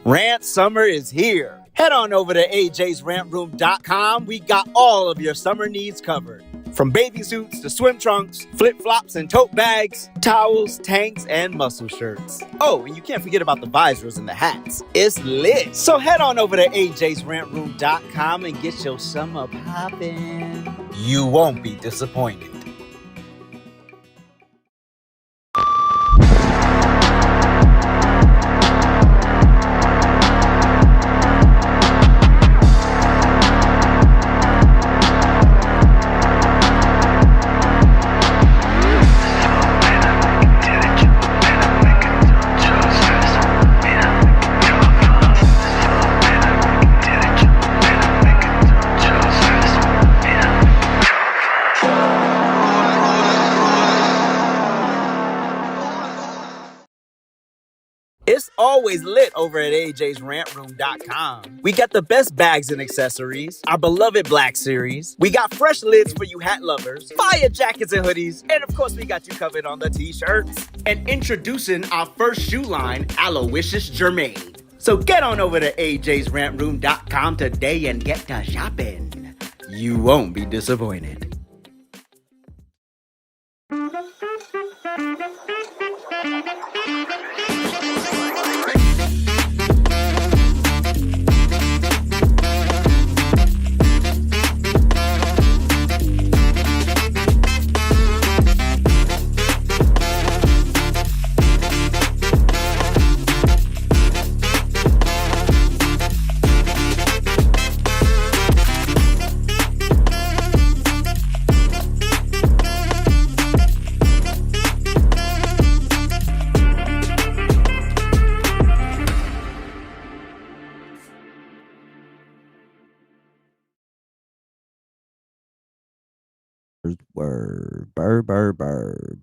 Rant summer is here. Head on over to AJsRANTroom.com. We got all of your summer needs covered. From bathing suits to swim trunks, flip-flops and tote bags, towels, tanks, and muscle shirts. Oh, and you can't forget about the visors and the hats. It's lit. So head on over to AJsRANTroom.com and get your summer poppin'. You won't be disappointed. It's always lit over at AJsRANTroom.com. We got the best bags and accessories, our beloved Black Series. We got fresh lids for you hat lovers, fire jackets and hoodies, and of course we got you covered on the t-shirts. And introducing our first shoe line, Aloysius Germain. So get on over to AJsRANTroom.com today and get to shopping. You won't be disappointed.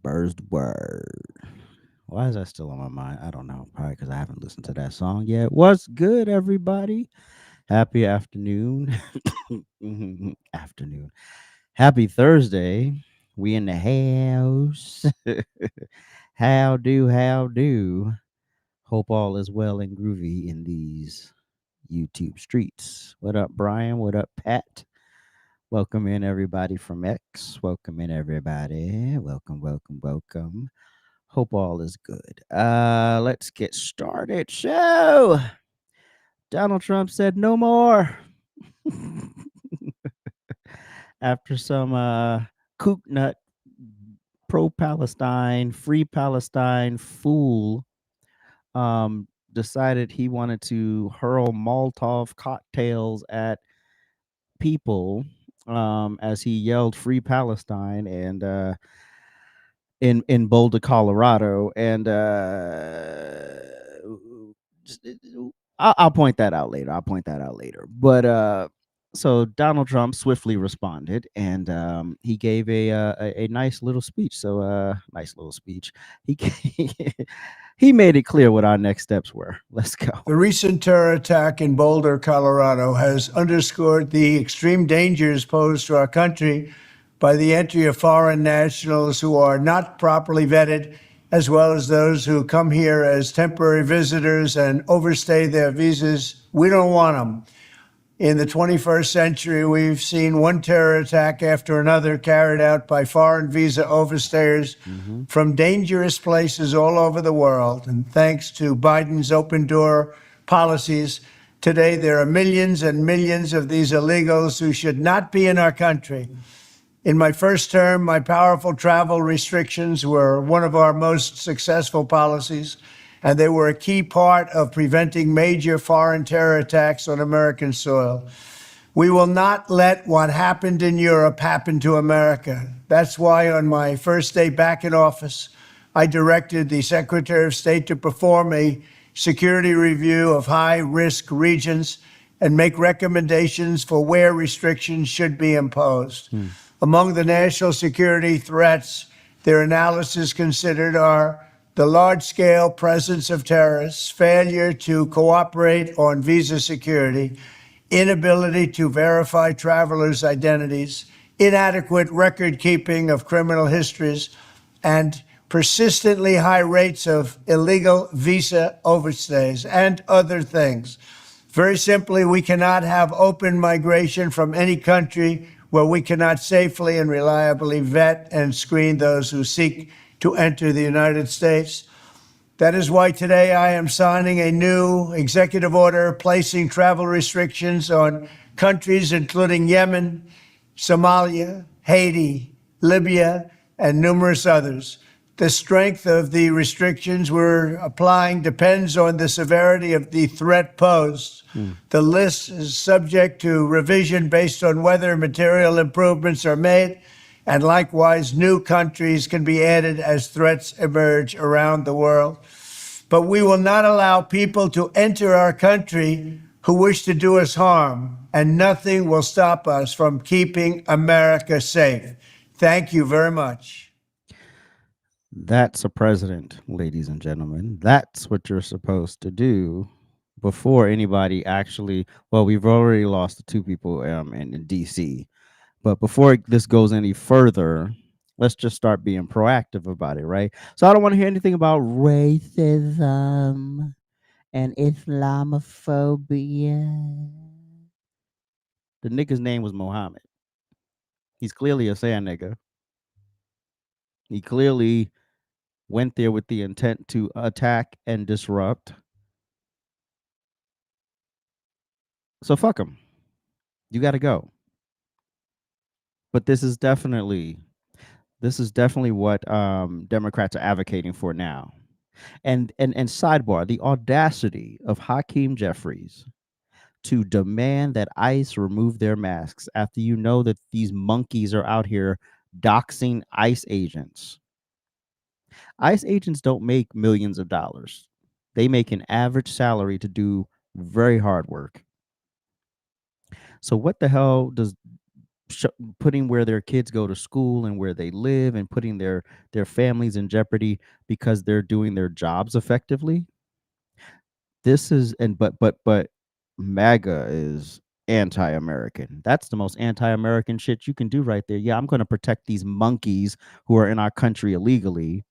Burst word. Why is that still on my mind? I don't know. Probably because I haven't listened to that song yet. What's good, everybody? Happy afternoon. Afternoon. Happy Thursday. We in the house. How do? Hope all is well and groovy in these YouTube streets. What up, Brian? What up, Pat? Welcome in everybody from X. Welcome in everybody. Welcome. Hope all is good. Let's get started. Show. Donald Trump said no more. After some kook nut pro-Palestine, free Palestine fool decided he wanted to hurl Molotov cocktails at people as he yelled "Free Palestine" and in Boulder, Colorado, and I'll point that out later. But so Donald Trump swiftly responded, and he gave a nice little speech. He made it clear what our next steps were. Let's go. The recent terror attack in Boulder, Colorado, has underscored the extreme dangers posed to our country by the entry of foreign nationals who are not properly vetted, as well as those who come here as temporary visitors and overstay their visas. We don't want them. In the 21st century, we've seen one terror attack after another carried out by foreign visa overstayers from dangerous places all over the world. And thanks to Biden's open door policies, today there are millions and millions of these illegals who should not be in our country. In my first term, my powerful travel restrictions were one of our most successful policies, and they were a key part of preventing major foreign terror attacks on American soil. We will not let what happened in Europe happen to America. That's why on my first day back in office, I directed the Secretary of State to perform a security review of high-risk regions and make recommendations for where restrictions should be imposed. Among the national security threats their analysis considered are the large-scale presence of terrorists, failure to cooperate on visa security, inability to verify travelers' identities, inadequate record-keeping of criminal histories, and persistently high rates of illegal visa overstays, and other things. Very simply, we cannot have open migration from any country where we cannot safely and reliably vet and screen those who seek to enter the United States. That is why today I am signing a new executive order placing travel restrictions on countries including Yemen, Somalia, Haiti, Libya, and numerous others. The strength of the restrictions we're applying depends on the severity of the threat posed. The list is subject to revision based on whether material improvements are made, and likewise, new countries can be added as threats emerge around the world. But we will not allow people to enter our country who wish to do us harm, and nothing will stop us from keeping America safe. Thank you very much. That's a president, ladies and gentlemen. That's what you're supposed to do before anybody actually. Well, we've already lost the two people in DC, but before this goes any further, let's just start being proactive about it, right? So I don't want to hear anything about racism and Islamophobia. The nigga's name was Mohammed. He's clearly a sand nigga. He clearly went there with the intent to attack and disrupt. So fuck him. You got to go. But this is definitely what Democrats are advocating for now. And sidebar, the audacity of Hakeem Jeffries to demand that ICE remove their masks after you know that these monkeys are out here doxing ICE agents. ICE agents don't make millions of dollars. They make an average salary to do very hard work. So what the hell does sh- putting where their kids go to school and where they live and putting their families in jeopardy because they're doing their jobs effectively? This is and but MAGA is anti-American. That's the most anti-American shit you can do right there. Yeah, I'm going to protect these monkeys who are in our country illegally,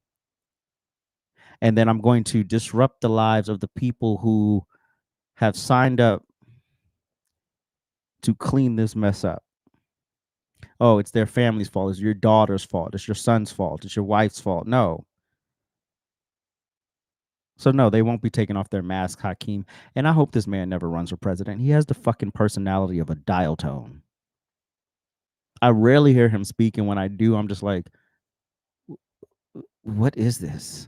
and then I'm going to disrupt the lives of the people who have signed up to clean this mess up. Oh, it's their family's fault. It's your daughter's fault. It's your son's fault. It's your wife's fault. No. So no, they won't be taking off their mask, Hakeem. And I hope this man never runs for president. He has the fucking personality of a dial tone. I rarely hear him speak, and when I do, I'm just like, what is this?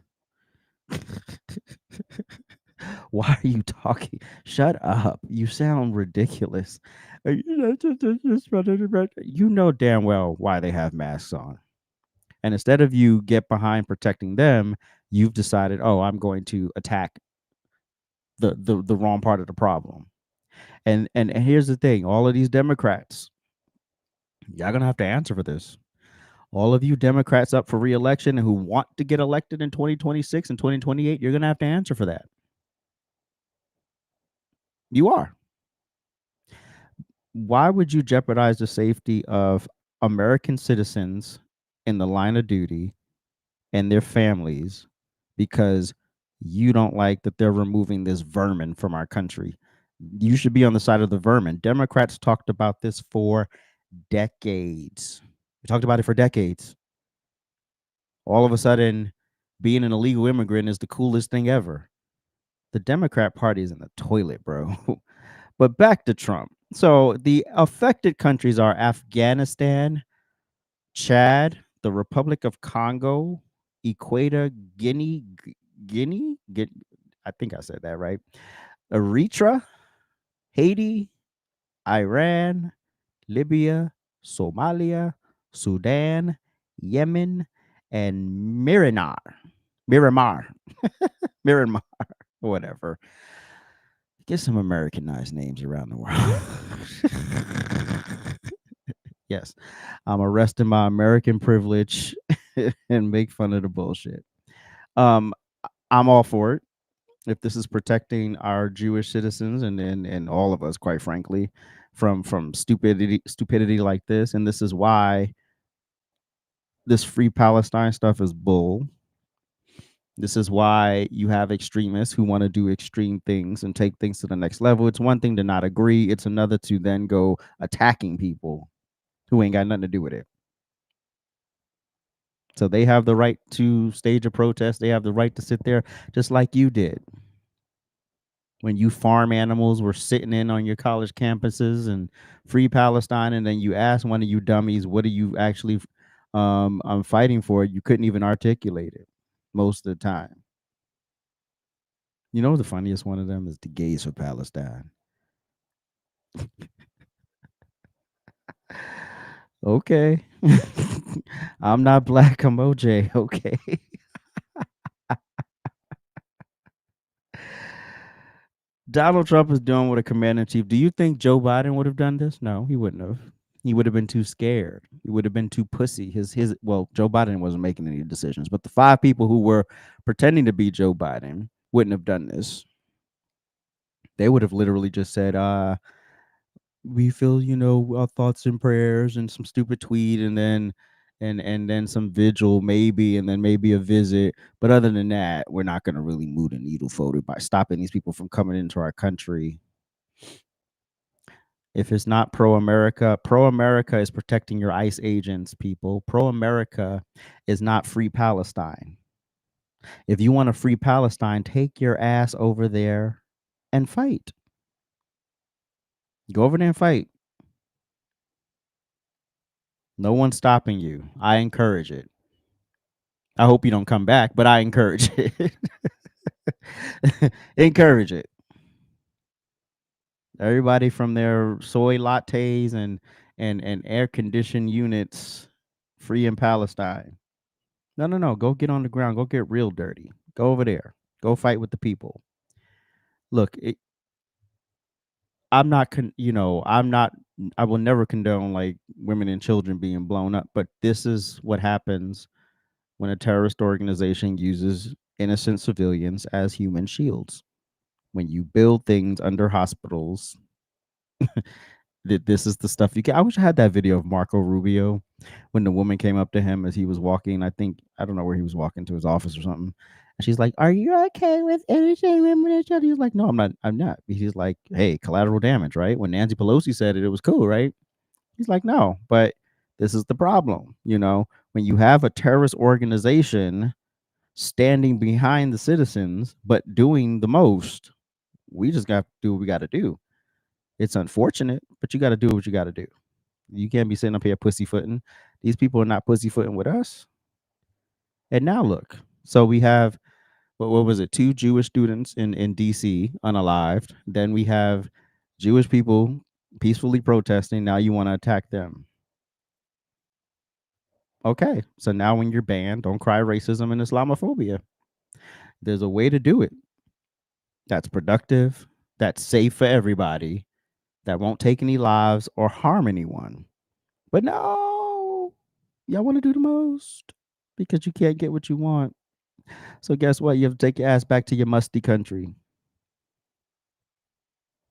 Why are you talking? Shut up. You sound ridiculous. You know damn well why they have masks on. And instead of you get behind protecting them, you've decided, oh, I'm going to attack the wrong part of the problem. And here's the thing, all of these Democrats, y'all gonna have to answer for this. All of you Democrats up for re-election and who want to get elected in 2026 and 2028, you're gonna have to answer for that. You are. Why would you jeopardize the safety of American citizens in the line of duty and their families because you don't like that they're removing this vermin from our country? You should be on the side of the vermin. Democrats talked about this for decades. We talked about it for decades. All of a sudden, being an illegal immigrant is the coolest thing ever. The Democrat Party is in the toilet, bro. But back to Trump. So the affected countries are Afghanistan, Chad, the Republic of Congo, Equator Guinea, I think I said that right. Eritrea, Haiti, Iran, Libya, Somalia, Sudan, Yemen, and Miramar, Miramar, whatever. Get some Americanized names around the world. Yes, I'm arresting my American privilege and make fun of the bullshit. Um, I'm all for it. If this is protecting our Jewish citizens and all of us, quite frankly, from stupidity like this, and this is why this free Palestine stuff is bull. This is why you have extremists who want to do extreme things and take things to the next level. It's one thing to not agree, it's another to then go attacking people who ain't got nothing to do with it. So they have the right to stage a protest. They have the right to sit there just like you did when you farm animals were sitting in on your college campuses and free Palestine. And then you ask one of you dummies, what are you actually fighting for? You couldn't even articulate it most of the time. You know, the funniest one of them is the gays for Palestine. Okay. I'm not black, I'm OJ. Okay. Donald Trump is doing what a commander in chief. Do you think Joe Biden would have done this? No, he wouldn't have. He would have been too scared. He would have been too pussy. His well, Joe Biden wasn't making any decisions, but the five people who were pretending to be Joe Biden wouldn't have done this. They would have literally just said, we feel, our thoughts and prayers and some stupid tweet and then some vigil maybe and then maybe a visit. But other than that, we're not going to really move the needle forward by stopping these people from coming into our country. If it's not pro America is protecting your ICE agents, people. Pro America is not free Palestine. If you want to free Palestine, take your ass over there and fight. Go over there and fight. No one's stopping you. I encourage it. I hope you don't come back, but I encourage it. Encourage it. Everybody from their soy lattes and air conditioned units free in Palestine. No, no, no. Go get on the ground. Go get real dirty. Go over there. Go fight with the people. Look, I'm not, I'm not, I will never condone like women and children being blown up, but this is what happens when a terrorist organization uses innocent civilians as human shields. When you build things under hospitals, this is the stuff you get. I wish I had that video of Marco Rubio when the woman came up to him as he was walking. I don't know where he was walking to his office or something. And she's like, "Are you okay with innocent women and children?" He's like, "No, I'm not. I'm not." He's like, "Hey, collateral damage, right?" When Nancy Pelosi said it, it was cool, right? He's like, "No, but this is the problem. When you have a terrorist organization standing behind the citizens, but doing the most, we just got to do what we got to do. It's unfortunate, but you got to do what you got to do. You can't be sitting up here pussyfooting. These people are not pussyfooting with us. And now look. So we have what was it? Two Jewish students in DC unalived. Then we have Jewish people peacefully protesting. Now you want to attack them. Okay. So now when you're banned, don't cry racism and Islamophobia. There's a way to do it. That's productive. That's safe for everybody. That won't take any lives or harm anyone. But no, y'all want to do the most because you can't get what you want. So guess what? You have to take your ass back to your musty country.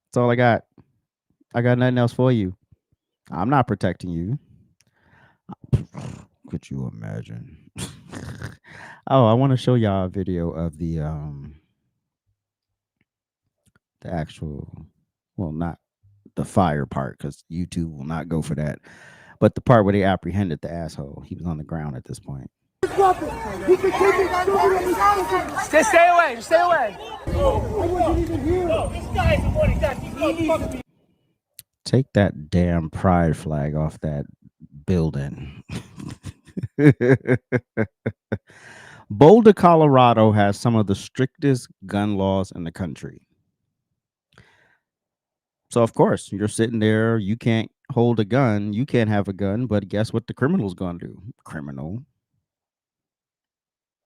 That's all I got. I got nothing else for you. I'm not protecting you. Could you imagine? Oh, I want to show y'all a video of the actual, well, not the fire part because YouTube will not go for that. But the part where they apprehended the asshole, he was on the ground at this point. Just stay away. Just stay away. Take that damn pride flag off that building. Boulder, Colorado has some of the strictest gun laws in the country. So, of course, you're sitting there. You can't hold a gun. You can't have a gun. But guess what the criminal's going to do? Criminal.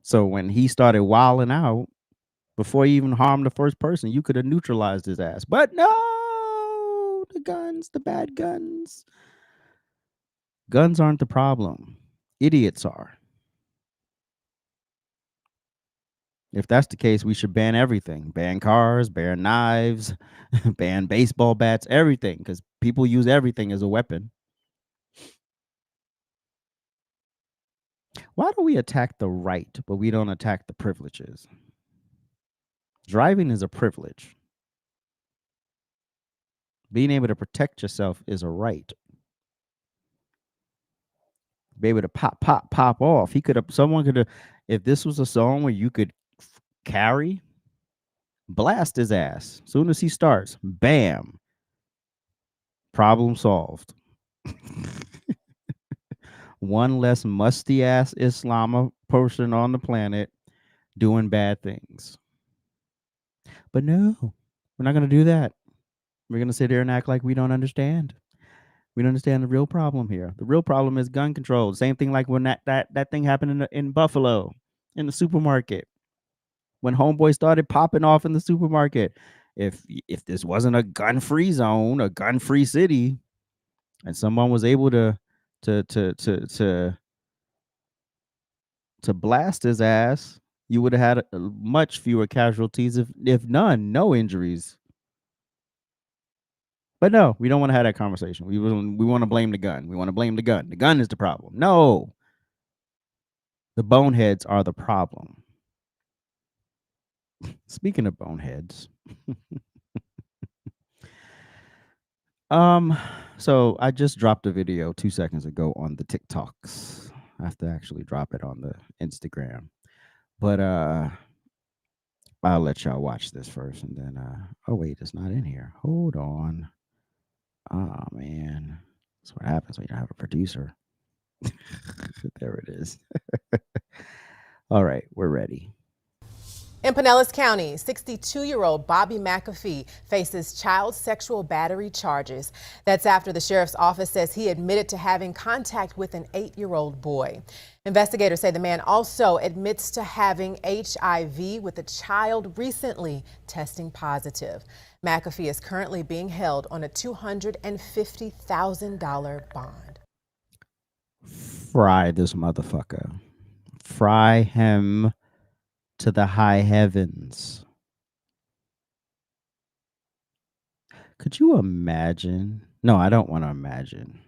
So when he started wilding out, before he even harmed the first person, you could have neutralized his ass. But no, the guns, the bad guns. Guns aren't the problem. Idiots are. If that's the case, we should ban everything. Ban cars, ban knives, ban baseball bats, everything, because people use everything as a weapon. Why do we attack the right, but we don't attack the privileges? Driving is a privilege. Being able to protect yourself is a right. Be able to pop off. He could have. Someone could have. If this was a song where you could carry, blast his ass. Soon as he starts, bam, problem solved. One less musty ass Islama person on the planet doing bad things. But no, we're not going to do that. We're going to sit here and act like we don't understand. We don't understand the real problem here. The real problem is gun control. Same thing like when that thing happened in Buffalo, in the supermarket. When homeboy started popping off in the supermarket. If this wasn't a gun-free zone, a gun-free city, and someone was able to blast his ass, you would have had much fewer casualties, if none, no injuries. But no, we don't want to have that conversation. We want to blame the gun. We want to blame the gun. The gun is the problem. No, the boneheads are the problem. Speaking of boneheads, so I just dropped a video 2 seconds ago on the TikToks. I have to actually drop it on the Instagram, but I'll let y'all watch this first, and then oh wait, it's not in here. Hold on. Oh man, that's what happens when you don't have a producer. There it is. All right, we're ready. In Pinellas County, 62-year-old Bobby McAfee faces child sexual battery charges. That's after the sheriff's office says he admitted to having contact with an 8-year-old boy. Investigators say the man also admits to having HIV, with a child recently testing positive. McAfee is currently being held on a $250,000 bond. Fry this motherfucker. Fry him to the high heavens. Could you imagine? No, I don't want to imagine.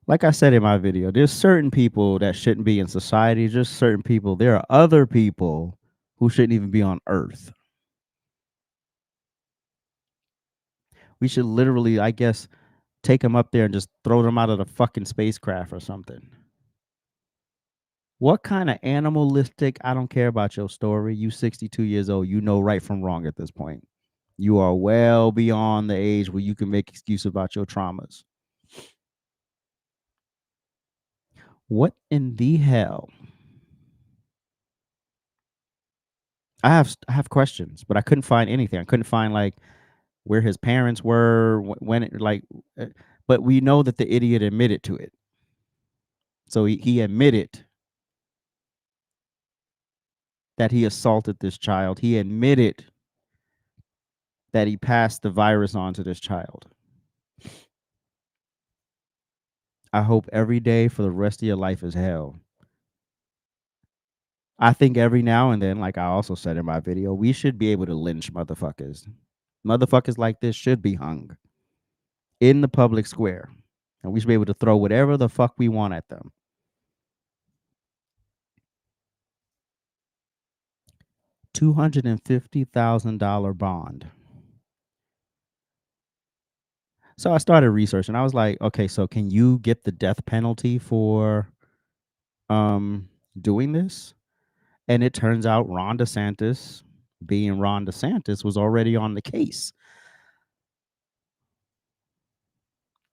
Like I said in my video, there's certain people that shouldn't be in society. Just certain people. There are other people who shouldn't even be on Earth. We should literally, I guess, take them up there and just throw them out of the fucking spacecraft or something. What kind of animalistic, I don't care about your story. You 62 years old, you know right from wrong at this point. You are well beyond the age where you can make excuses about your traumas. What in the hell? I have questions, but I couldn't find anything. I couldn't find like where his parents were, when it, like, but we know that the idiot admitted to it. So he admitted that he assaulted this child. He admitted that he passed the virus on to this child. I hope every day for the rest of your life is hell. I think every now and then, like I also said in my video, we should be able to lynch motherfuckers. Motherfuckers like this should be hung in the public square. And we should be able to throw whatever the fuck we want at them. $250,000 bond. So I started researching. I was like, okay, so can you get the death penalty for doing this? And it turns out Ron DeSantis, being Ron DeSantis, was already on the case.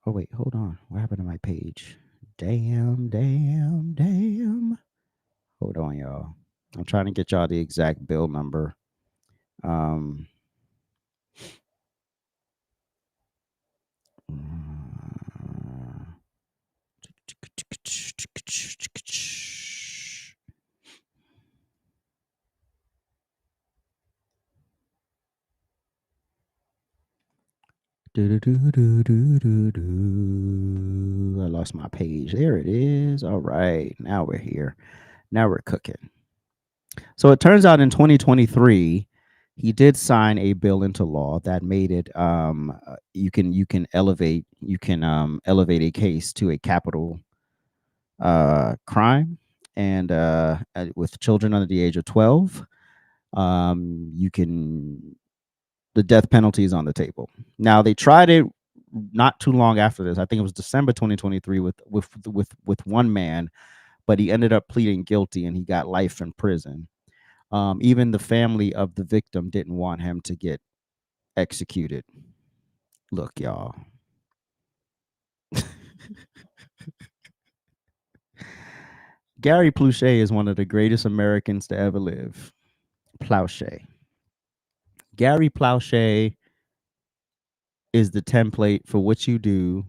Oh, wait, hold on. What happened to my page? Damn. Hold on, y'all. I'm trying to get y'all the exact bill number. I lost my page. There it is. All right. Now we're here. Now we're cooking. So it turns out in 2023, He did sign a bill into law that made it you can elevate a case to a capital crime, and with children under the age of 12, you can the death penalty is on the table. Now they tried it not too long after this. I think it was December 2023 with one man, but he ended up pleading guilty and he got life in prison. Even the family of the victim didn't want him to get executed. Look, y'all. Gary Pluchet is one of the greatest Americans to ever live. Plauche. Gary Plauche is the template for what you do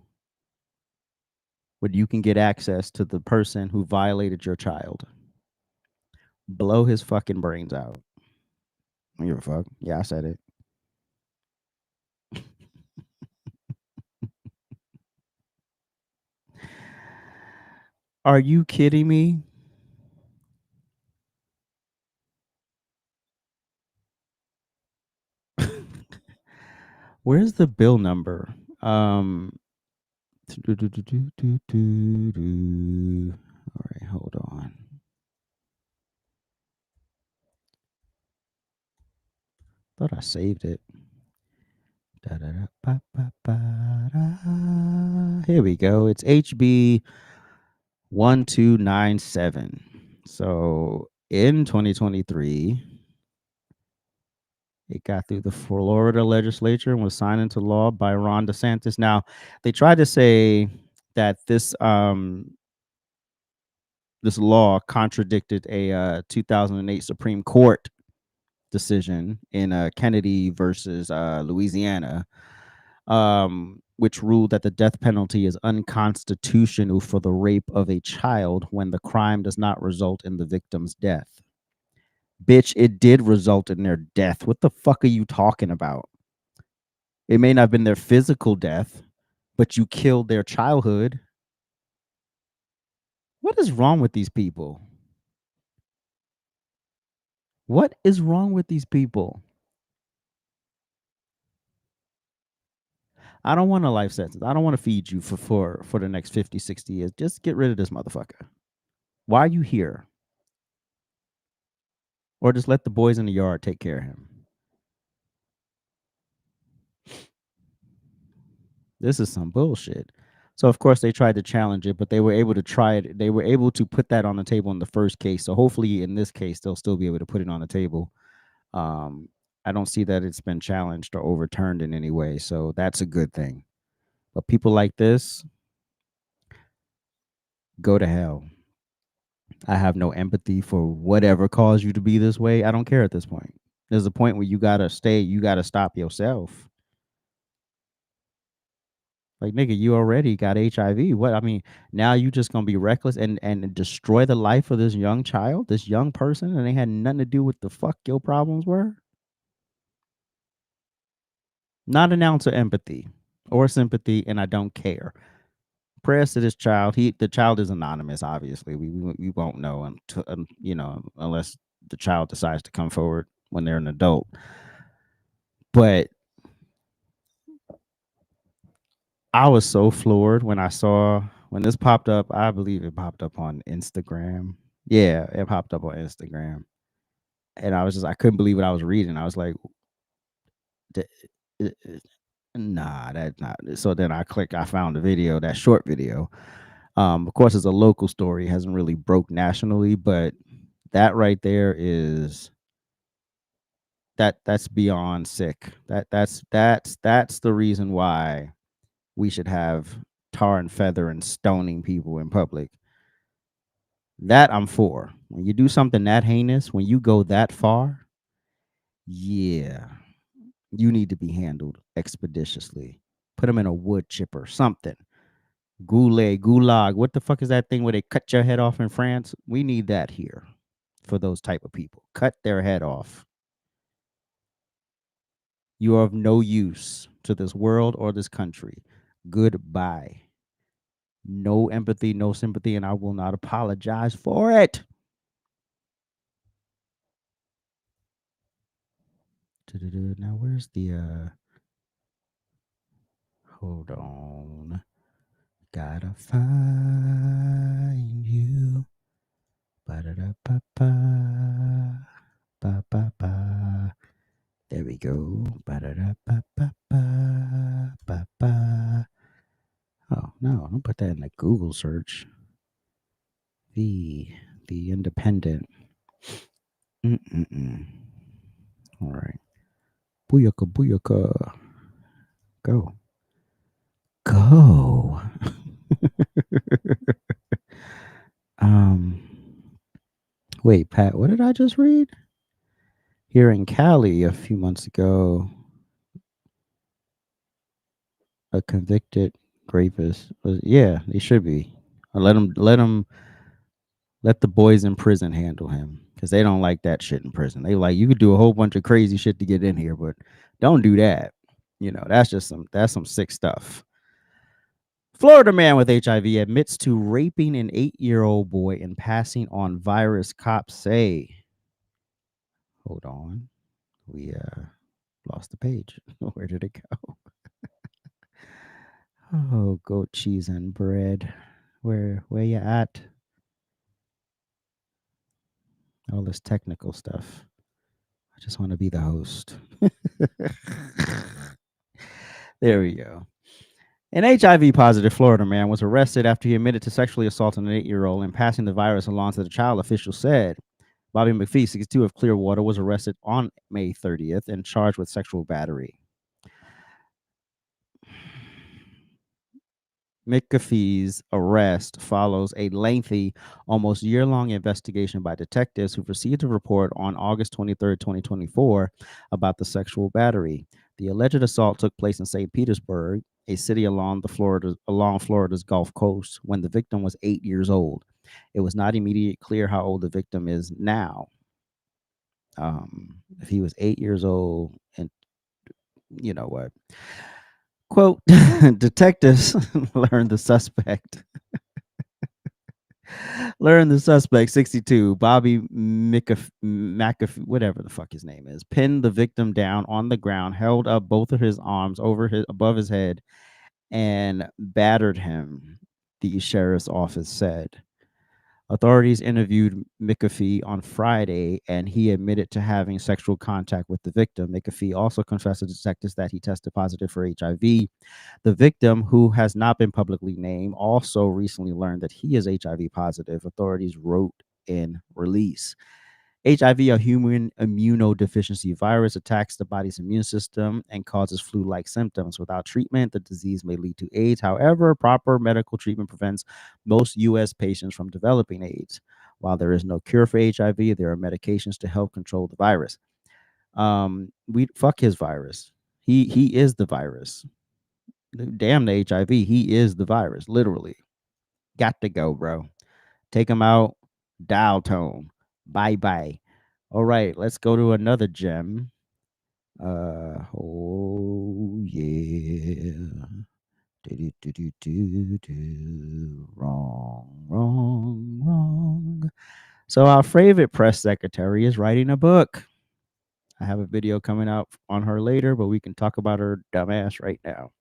when you can get access to the person who violated your child. Blow his fucking brains out. I don't give a fuck. Yeah, I said it. Are you kidding me? Where's the bill number? All right, hold on. Thought I saved it. Here we go. It's HB 1297. So in 2023, it got through the Florida legislature and was signed into law by Ron DeSantis. Now, they tried to say that this law contradicted a 2008 Supreme Court decision in Kennedy versus Louisiana, which ruled that the death penalty is unconstitutional for the rape of a child when the crime does not result in the victim's death. Bitch, it did result in their death. What the fuck are you talking about? It may not have been their physical death, but you killed their childhood. What is wrong with these people? What is wrong with these people? I don't want a life sentence. I don't want to feed you for the next 50, 60 years. Just get rid of this motherfucker. Why are you here? Or just let the boys in the yard take care of him. This is some bullshit. So of course they tried to challenge it, but they were able to try it. They were able to put that on the table in the first case. So hopefully in this case they'll still be able to put it on the table. I don't see that it's been challenged or overturned in any way, so that's a good thing. But people like this, go to hell. I have no empathy for whatever caused you to be this way. I don't care at this point. There's a point where you gotta stay. You gotta stop yourself. Like, nigga, you already got HIV. What? I mean, now you just gonna be reckless and destroy the life of this young child, this young person, and they had nothing to do with the fuck your problems were. Not an ounce of empathy or sympathy, and I don't care. Prayers to this child. The child is anonymous. Obviously, we won't know until unless the child decides to come forward when they're an adult. But I was so floored when I saw when this popped up. I believe it popped up on Instagram. Yeah, it popped up on Instagram, and I couldn't believe what I was reading. I was like, nah, that's not. So then I found the video, that short video. Of course, it's a local story, hasn't really broke nationally, but that right there is that's beyond sick. That's the reason why we should have tar and feather and stoning people in public. That I'm for. When you do something that heinous, when you go that far, yeah, you need to be handled expeditiously. Put them in a wood chipper, something. Gulag. What the fuck is that thing where they cut your head off in France? We need that here for those type of people. Cut their head off. You are of no use to this world or this country. Goodbye. No empathy, no sympathy, and I will not apologize for it. Now where's the hold on. Gotta find you. Ba-da-da-ba-ba. Ba-ba-ba. There we go. Ba-da-da-ba-ba-ba. Ba-ba. Oh, no, don't put that in the Google search. The Independent. Mm-mm-mm. All right. Booyaka, booyaka. Go. Go. um, wait, Pat, what did I just read? Here in Cali a few months ago, a convicted rapist was, yeah, they should be. Or let the boys in prison handle him because they don't like that shit in prison. They like you could do a whole bunch of crazy shit to get in here, but don't do that. That's some sick stuff. Florida man with HIV admits to raping an 8-year-old boy and passing on virus, cops say. Hold on. We lost the page. Where did it go? Oh, goat cheese and bread. Where you at? All this technical stuff. I just want to be the host. There we go. An HIV positive Florida man was arrested after he admitted to sexually assaulting an 8-year-old and passing the virus along to the child, officials said. Bobby McPhee, 62, of Clearwater, was arrested on May 30th and charged with sexual battery. McAfee's arrest follows a lengthy, almost year-long investigation by detectives who received a report on August 23rd, 2024, about the sexual battery. The alleged assault took place in St. Petersburg, a city along Florida's Gulf Coast, when the victim was 8 years old. It was not immediately clear how old the victim is now. If he was 8 years old, and you know what? Quote, detectives learned the suspect, 62, Bobby McAfee, whatever the fuck his name is, pinned the victim down on the ground, held up both of his arms above his head, and battered him, the sheriff's office said. Authorities interviewed McAfee on Friday, and he admitted to having sexual contact with the victim. McAfee also confessed to detectives that he tested positive for HIV. The victim, who has not been publicly named, also recently learned that he is HIV positive, authorities wrote in release. HIV, a human immunodeficiency virus, attacks the body's immune system and causes flu-like symptoms. Without treatment, the disease may lead to AIDS. However, proper medical treatment prevents most U.S. patients from developing AIDS. While there is no cure for HIV, there are medications to help control the virus. We fuck his virus. He is the virus. Damn the HIV. He is the virus, literally. Got to go, bro. Take him out. Dial tone. Bye bye. All right, let's go to another gem. Oh yeah. Wrong. So our favorite press secretary is writing a book. I have a video coming out on her later, but we can talk about her dumbass right now.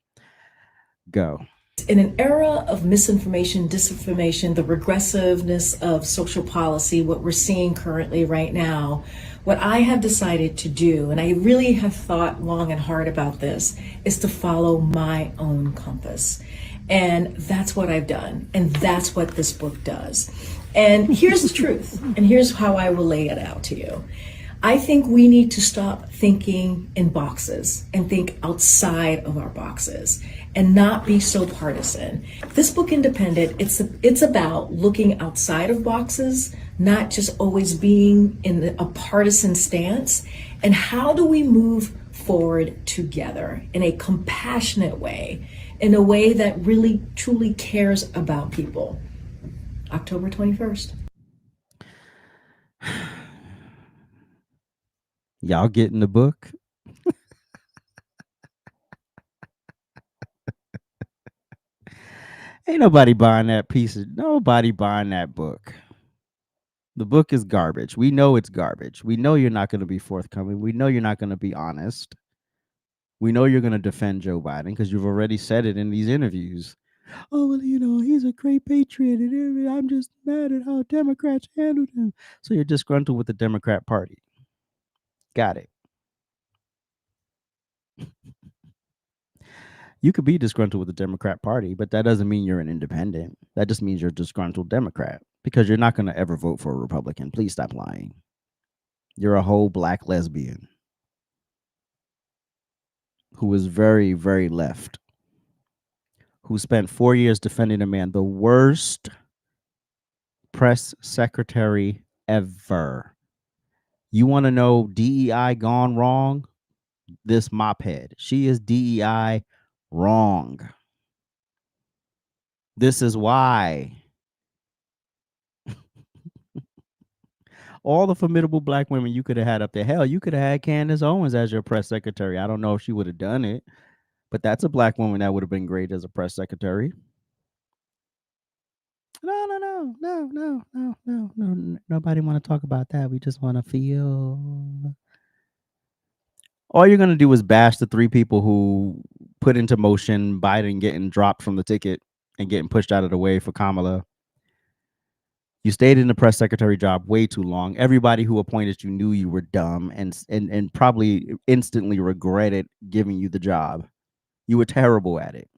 Go. In an era of misinformation, disinformation, the regressiveness of social policy, what we're seeing currently right now, what I have decided to do, and I really have thought long and hard about this, is to follow my own compass. And that's what I've done. And that's what this book does. And here's the truth. And here's how I will lay it out to you. I think we need to stop thinking in boxes and think outside of our boxes and not be so partisan. This book, Independent, it's about looking outside of boxes, not just always being in a partisan stance. And how do we move forward together in a compassionate way, in a way that really, truly cares about people? October 21st. Y'all getting the book? Ain't nobody buying that book. The book is garbage. We know it's garbage. We know you're not going to be forthcoming. We know you're not going to be honest. We know you're going to defend Joe Biden because you've already said it in these interviews. Oh, well, he's a great patriot, and I'm just mad at how Democrats handled him. So you're disgruntled with the Democrat Party. Got it. You could be disgruntled with the Democrat Party, but that doesn't mean you're an independent. That just means you're a disgruntled Democrat because you're not going to ever vote for a Republican. Please stop lying. You're a whole black lesbian who is very, very left, who spent 4 years defending a man, the worst press secretary ever. You want to know DEI gone wrong? This mophead. She is DEI wrong. This is why. All the formidable black women you could have had up there. Hell, you could have had Candace Owens as your press secretary. I don't know if she would have done it, but that's a black woman that would have been great as a press secretary. No. Nobody want to talk about that. We just want to feel. All you're gonna do is bash the 3 people who put into motion Biden getting dropped from the ticket and getting pushed out of the way for Kamala. You stayed in the press secretary job way too long. Everybody who appointed you knew you were dumb and probably instantly regretted giving you the job. You were terrible at it.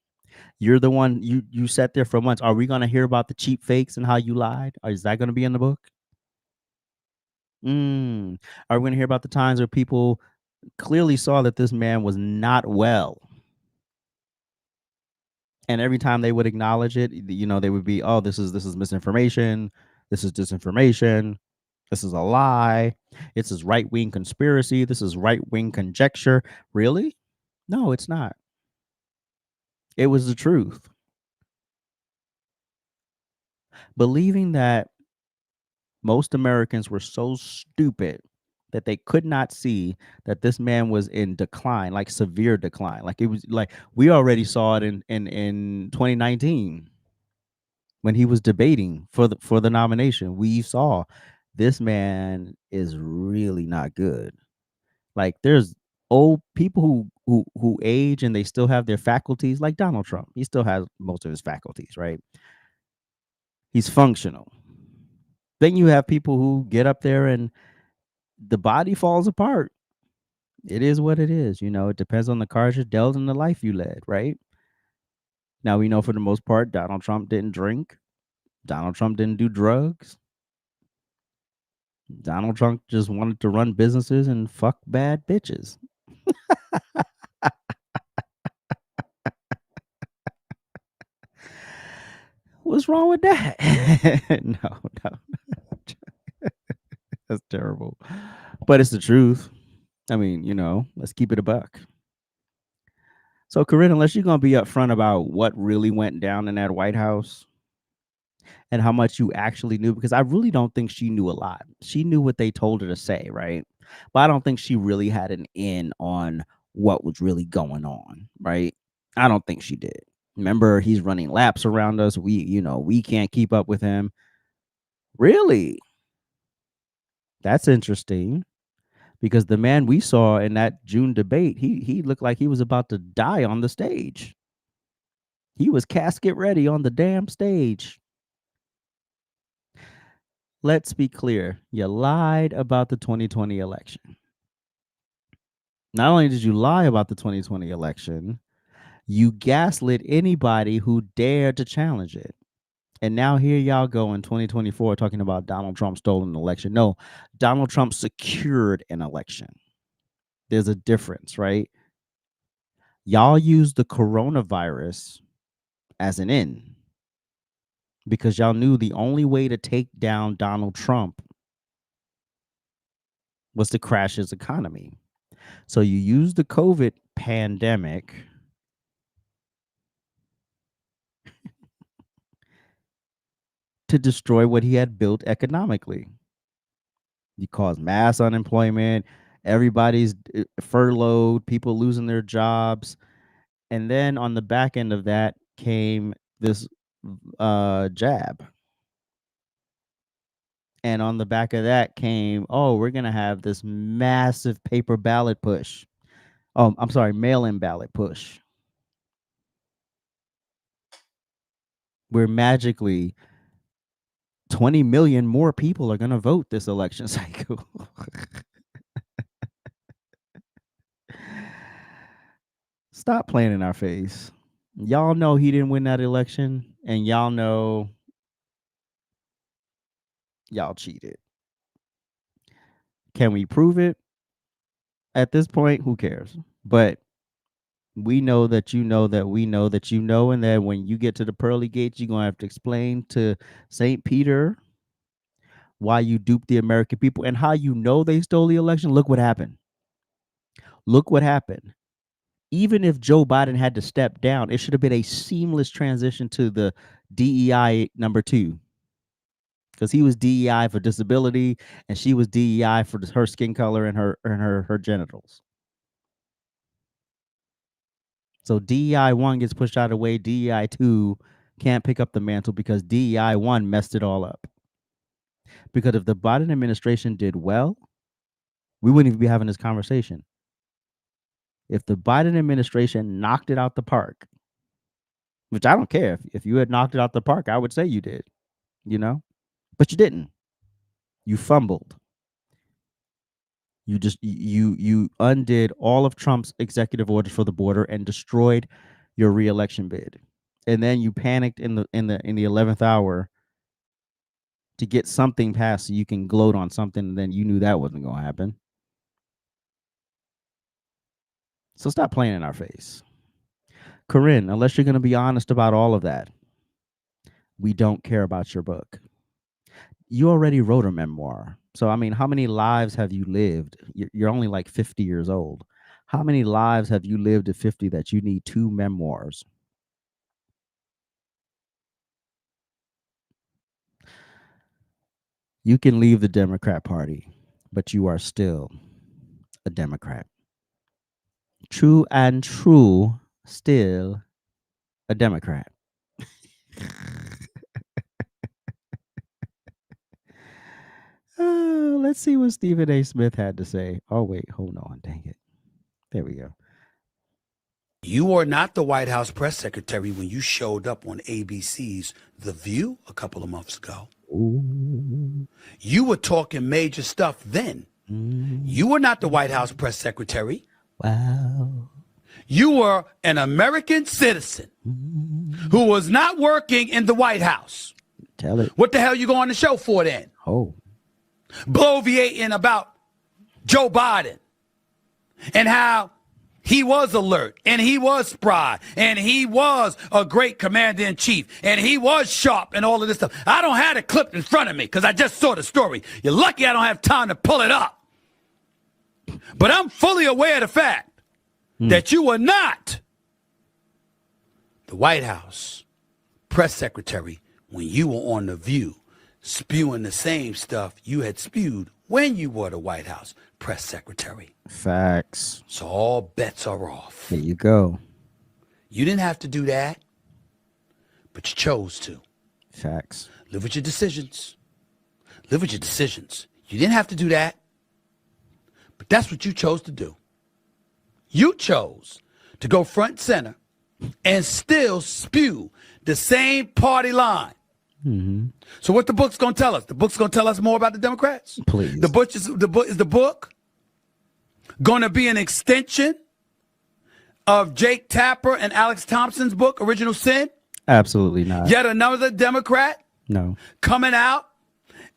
You're the one you sat there for months. Are we gonna hear about the cheap fakes and how you lied? Or is that gonna be in the book? Are we gonna hear about the times where people clearly saw that this man was not well? And every time they would acknowledge it, they would be, oh, this is misinformation, this is disinformation, this is a lie, this is right-wing conspiracy, this is right-wing conjecture. Really? No, it's not. It was the truth. Believing that most Americans were so stupid that they could not see that this man was in decline, like severe decline. Like it was like we already saw it in 2019 when he was debating for the nomination. We saw this man is really not good. Like there's old people who age and they still have their faculties, like Donald Trump. He still has most of his faculties, right? He's functional. Then you have people who get up there and the body falls apart. It is what it is. It depends on the cards you're dealt and the life you led, right? Now we know for the most part, Donald Trump didn't drink. Donald Trump didn't do drugs. Donald Trump just wanted to run businesses and fuck bad bitches. What's wrong with that? No. That's terrible. But it's the truth. I mean, let's keep it a buck. So, Corinne, unless you're going to be upfront about what really went down in that White House and how much you actually knew, because I really don't think she knew a lot. She knew what they told her to say, right? But I don't think she really had an in on what was really going on, right? I don't think she did. Remember, he's running laps around us. We can't keep up with him. Really? That's interesting. Because the man we saw in that June debate, he looked like he was about to die on the stage. He was casket ready on the damn stage. Let's be clear. You lied about the 2020 election. Not only did you lie about the 2020 election, you gaslit anybody who dared to challenge it. And now here y'all go in 2024 talking about Donald Trump stole an election. No, Donald Trump secured an election. There's a difference, right? Y'all use the coronavirus as an in because y'all knew the only way to take down Donald Trump was to crash his economy. So you use the COVID pandemic to destroy what he had built economically. You caused mass unemployment, everybody's furloughed, people losing their jobs. And then on the back end of that came this jab. And on the back of that came, oh, we're going to have this massive paper ballot push. Oh, I'm sorry, mail-in ballot push. Where magically 20 million more people are going to vote this election cycle. Stop playing in our face. Y'all know he didn't win that election, and y'all know y'all cheated. Can we prove it? At this point, who cares? But we know that you know that we know that you know, and that when you get to the pearly gates, you're going to have to explain to St. Peter why you duped the American people and how you know they stole the election. Look what happened. Look what happened. Even if Joe Biden had to step down, it should have been a seamless transition to the DEI number 2. Because he was DEI for disability and she was DEI for her skin color and her genitals. So DEI 1 gets pushed out of the way. DEI 2 can't pick up the mantle because DEI 1 messed it all up. Because if the Biden administration did well, we wouldn't even be having this conversation. If the Biden administration knocked it out the park, which I don't care. If you had knocked it out the park, I would say you did, but you didn't. You fumbled. You undid all of Trump's executive orders for the border and destroyed your reelection bid. And then you panicked in the 11th hour to get something passed so you can gloat on something, and then you knew that wasn't going to happen. So stop playing in our face. Corinne, unless you're going to be honest about all of that, we don't care about your book. You already wrote a memoir. So, I mean, how many lives have you lived? You're only like 50 years old. How many lives have you lived at 50 that you need 2 memoirs? You can leave the Democrat Party, but you are still a Democrat. True and true, still a Democrat. Let's see what Stephen A. Smith had to say. Oh, wait, hold on. Dang it. There we go. You were not the White House press secretary when you showed up on ABC's The View a couple of months ago. Ooh. You were talking major stuff then. You were not the White House press secretary. Wow. You were an American citizen who was not working in the White House. Tell it. What the hell you go on the show for then? Oh. Bloviating about Joe Biden and how he was alert and he was spry and he was a great commander-in-chief and he was sharp and all of this stuff. I don't have it clipped in front of me because I just saw the story. You're lucky I don't have time to pull it up. But I'm fully aware of the fact that you were not the White House press secretary when you were on The View spewing the same stuff you had spewed when you were the White House press secretary. Facts. So all bets are off. There you go. You didn't have to do that, but you chose to. Facts. Live with your decisions. Live with your decisions. You didn't have to do that, but that's what you chose to do. You chose to go front and center and still spew the same party line. Mm-hmm. So what the book's going to tell us? The book's going to tell us more about the Democrats? Please. The book is the book going to be an extension of Jake Tapper and Alex Thompson's book, Original Sin? Absolutely not. Yet another Democrat No. coming out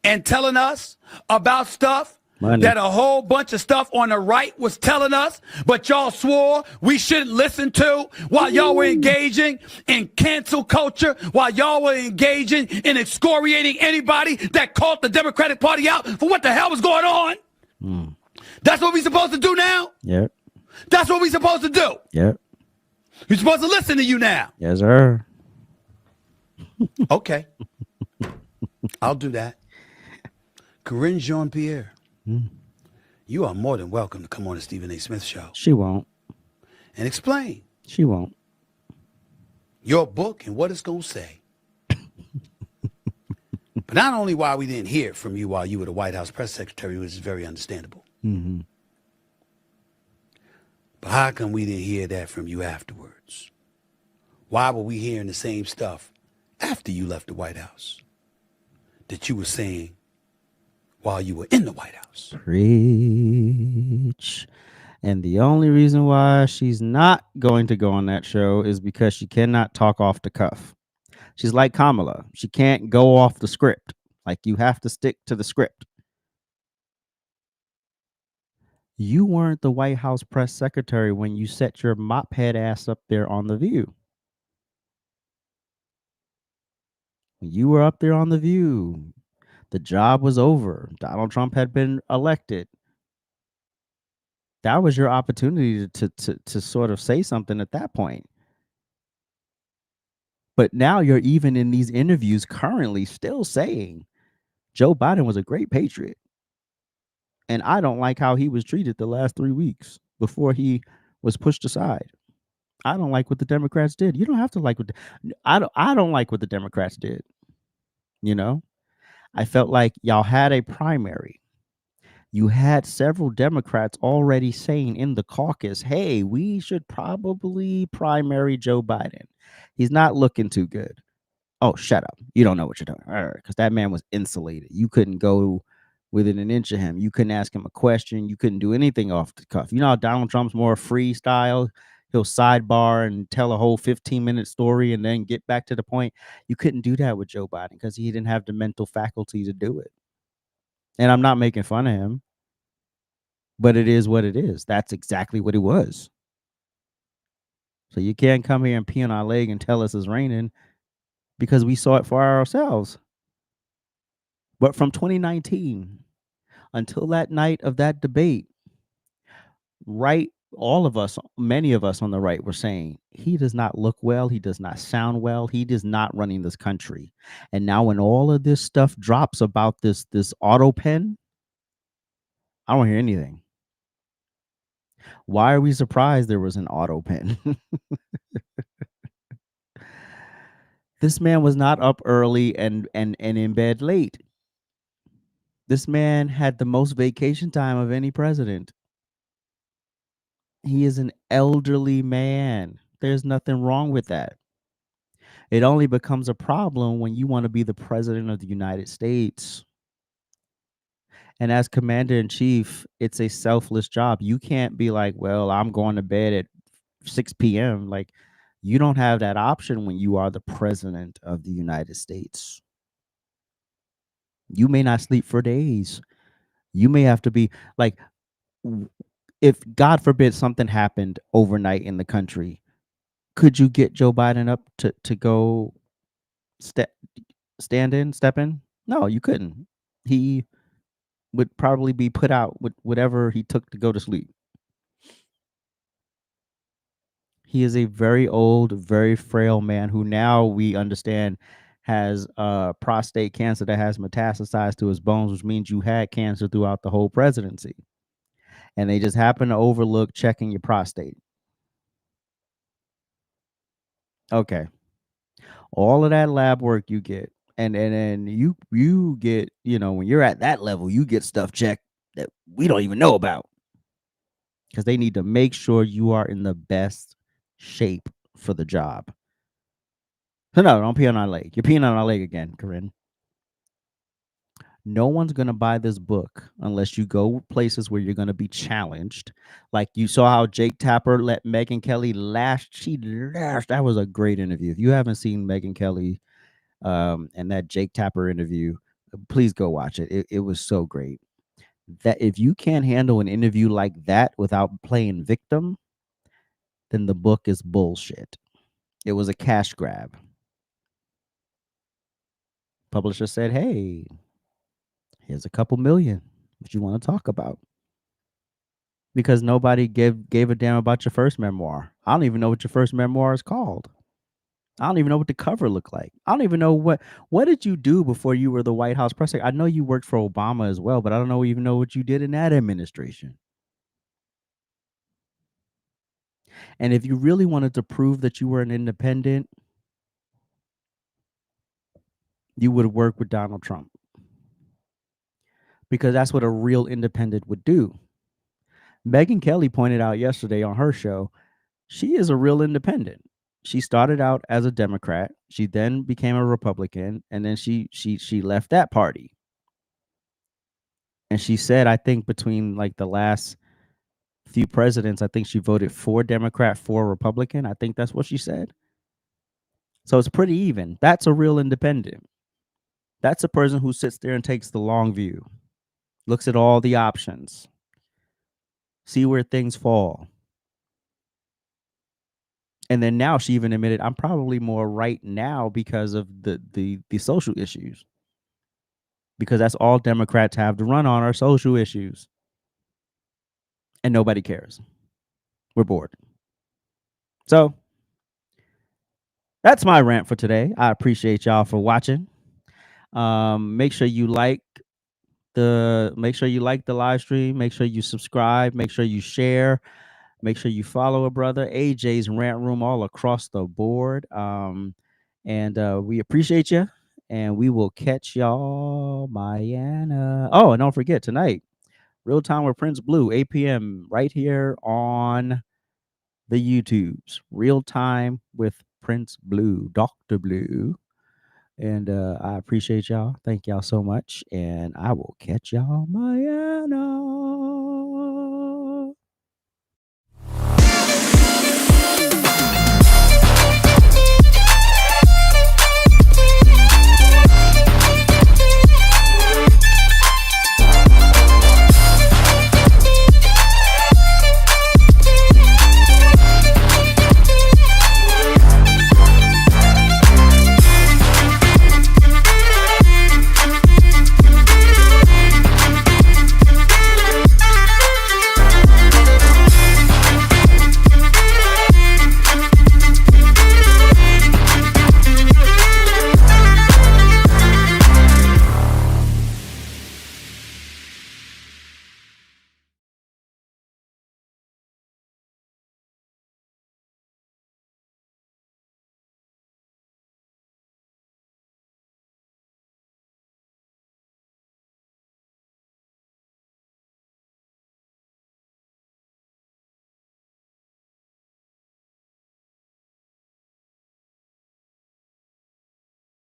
and telling us about stuff Money. that a whole bunch of stuff on the right was telling us, but y'all swore we shouldn't listen to while y'all were engaging in cancel culture, while y'all were engaging in excoriating anybody that called the Democratic Party out for what the hell was going on. That's what we supposed to do now? Yep. That's what we supposed to do. Yep. We're supposed to listen to you now. Yes, sir. Okay. I'll do that. Corinne Jean-Pierre, you are more than welcome to come on the Stephen A. Smith Show She won't. and explain She won't. your book and what it's going to say. But not only why we didn't hear from you while you were the White House press secretary, which is very understandable. Mm-hmm. But how come we didn't hear that from you afterwards? Why were we hearing the same stuff after you left the White House that you were saying while you were in the White House? Preach. And the only reason why she's not going to go on that show is because she cannot talk off the cuff. She's like Kamala. She can't go off the script. Like, you have to stick to the script. You weren't the White House press secretary when you set your mop head ass up there on The View. When you were up there on The View, the job was over. Donald Trump had been elected. That was your opportunity to sort of say something at that point. But now you're even in these interviews currently still saying Joe Biden was a great patriot. And I don't like how he was treated the last 3 weeks before he was pushed aside. I don't like what the Democrats did. You don't have to like what I don't like what the Democrats did. You know? I felt like y'all had a primary. You had several Democrats already saying in the caucus, hey, we should probably primary Joe Biden. He's not looking too good. Oh, shut up. You don't know what you're doing. Because that man was insulated. You couldn't go within an inch of him. You couldn't ask him a question. You couldn't do anything off the cuff. You know how Donald Trump's more freestyle? He'll sidebar and tell a whole 15-minute story and then get back to the point. You couldn't do that with Joe Biden because he didn't have the mental faculty to do it. And I'm not making fun of him, but it is what it is. That's exactly what it was. So you can't come here and pee on our leg and tell us it's raining because we saw it for ourselves. But from 2019 until that night of that debate, right, all of us, many of us on the right were saying, he does not look well, he does not sound well, he is not running this country. And now when all of this stuff drops about this auto pen, I don't hear anything. Why are we surprised there was an auto pen? This man was not up early and in bed late. This man had the most vacation time of any president. He is an elderly man. There's nothing wrong with that. It only becomes a problem when you want to be the president of the United States. And as commander in chief, it's a selfless job. You can't be like, well, I'm going to bed at 6 p.m. Like, you don't have that option when you are the president of the United States. You may not sleep for days. You may have to be like, if God forbid something happened overnight in the country, could you get Joe Biden up to go step in? No, you couldn't. He would probably be put out with whatever he took to go to sleep. He is a very old, very frail man who now we understand has prostate cancer that has metastasized to his bones, which means you had cancer throughout the whole presidency. And they just happen to overlook checking your prostate. Okay. All of that lab work you get, and then you get, when you're at that level, you get stuff checked that we don't even know about. Because they need to make sure you are in the best shape for the job. So no, don't pee on our leg. You're peeing on our leg again, Corinne. No one's going to buy this book unless you go places where you're going to be challenged. Like you saw how Jake Tapper let Megyn Kelly lash. She lashed. That was a great interview. If you haven't seen Megyn Kelly and that Jake Tapper interview, please go watch it. It was so great. That if you can't handle an interview like that without playing victim, then the book is bullshit. It was a cash grab. Publisher said, hey, here's a couple million. What you want to talk about? Because nobody gave a damn about your first memoir. I don't even know what your first memoir is called. I don't even know what the cover looked like. I don't even know what did you do before you were the White House press secretary. I know you worked for Obama as well, but I don't even know what you did in that administration. And if you really wanted to prove that you were an independent, you would work with Donald Trump. Because that's what a real independent would do. Megyn Kelly pointed out yesterday on her show, she is a real independent. She started out as a Democrat. She then became a Republican, and then she left that party. And she said, I think between like the last few presidents, I think she voted for Democrat, for Republican. I think that's what she said. So it's pretty even. That's a real independent. That's a person who sits there and takes the long view, looks at all the options, see where things fall. And then now she even admitted, I'm probably more right now because of the social issues. Because that's all Democrats have to run on are social issues. And nobody cares. We're bored. So that's my rant for today. I appreciate y'all for watching. Make sure you like the live stream. Make sure you subscribe. Make sure you share. Make sure you follow a brother. AJ's Rant Room all across the board. And we appreciate you. And we will catch y'all, Mayana. Oh, and don't forget tonight, Real Time with Prince Blue, 8 p.m. right here on the YouTubes. Real Time with Prince Blue, Dr. Blue. And I appreciate y'all. Thank y'all so much. And I will catch y'all, Mayana.